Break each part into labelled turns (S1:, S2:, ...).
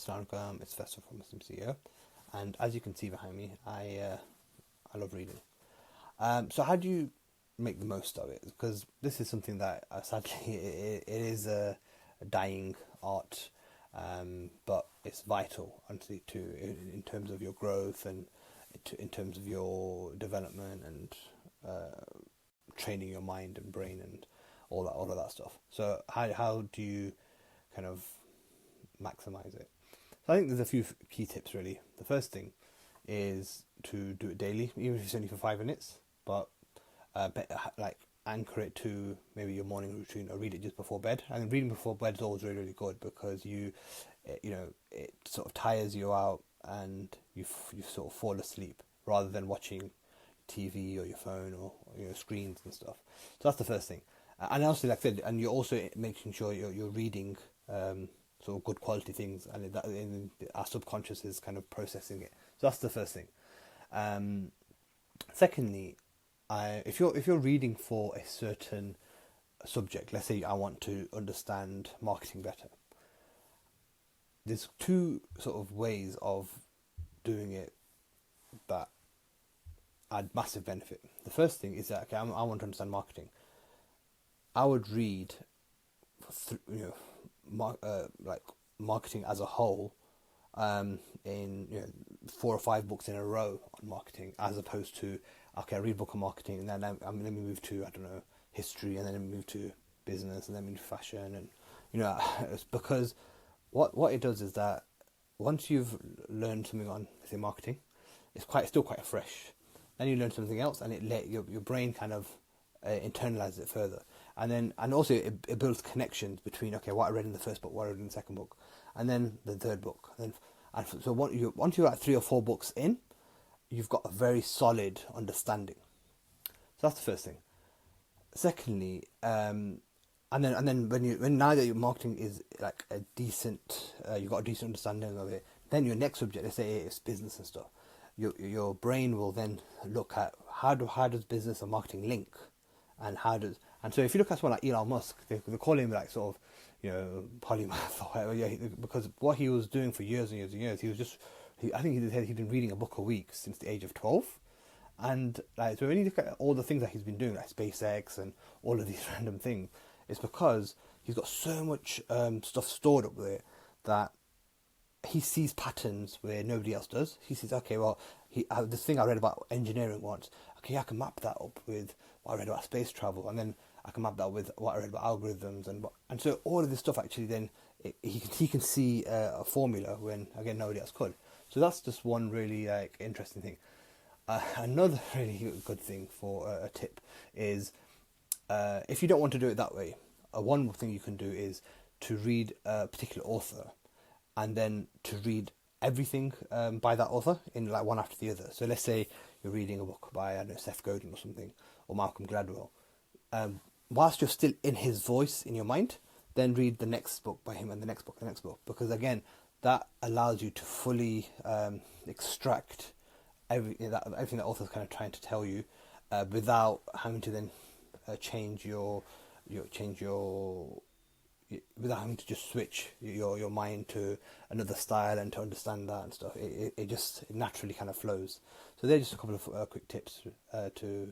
S1: Assalamu alaikum, it's Faisal from Muslim CEO, and as you can see behind me, I love reading. So how do you make the most of it? Because this is something that sadly it is a dying art, but it's vital, honestly, in terms of your growth and in terms of your development and training your mind and brain and all of that stuff. So how do you kind of maximize it? So I think there's a few key tips really. The first thing is to do it daily, even if it's only for 5 minutes, but like anchor it to maybe your morning routine or read it just before bed. And reading before bed is always really, really good because it sort of tires you out and you sort of fall asleep rather than watching TV or your phone or screens and stuff. So that's the first thing. And also, like I said, and you're also making sure you're reading sort of good quality things, and our subconscious is kind of processing it. So that's the first thing. Secondly, if you're reading for a certain subject, let's say I want to understand marketing better, there's two sort of ways of doing it that add massive benefit. The first thing is that I want to understand marketing. I would read, like marketing as a whole, in 4 or 5 books in a row on marketing, as opposed to I read a book on marketing and then let me move to history, and then move to business, and then move to fashion, and it's because what it does is that once you've learned something on, say, marketing, it's still quite fresh. Then you learn something else, and your brain kind of internalise it further, and also it builds connections between what I read in the first book, what I read in the second book, and then the third book, so once you're at 3 or 4 books in, you've got a very solid understanding. So that's the first thing. Secondly, and then when now that your marketing is like a decent, you've got a decent understanding of it, then your next subject, let's say it's business and stuff, your brain will then look at how does business and marketing link, and so if you look at someone like Elon Musk, they call him like sort of polymath or whatever, because what he was doing for years and years and years, I think he'd been reading a book a week since the age of 12. And so when you look at all the things that he's been doing, like SpaceX and all of these random things, it's because he's got so much stuff stored up there that he sees patterns where nobody else does. He sees, this thing I read about engineering once, I can map that up with what I read about space travel, and then I can map that with what I read about algorithms, and so all of this stuff actually then he can see a formula when again nobody else could. So that's just one really interesting thing. Another really good thing for a tip is if you don't want to do it that way, one thing you can do is to read a particular author and then to read everything by that author in like one after the other. So let's say you're reading a book by Seth Godin or something, or Malcolm Gladwell. Whilst you're still in his voice in your mind, then read the next book by him and the next book, because again that allows you to fully extract everything that author's kind of trying to tell you, without having to then without having to just switch your mind to another style and to understand that and stuff. It just naturally kind of flows. So they're just a couple of quick tips to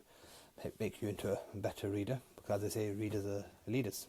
S1: make you into a better reader, because as they say, readers are leaders.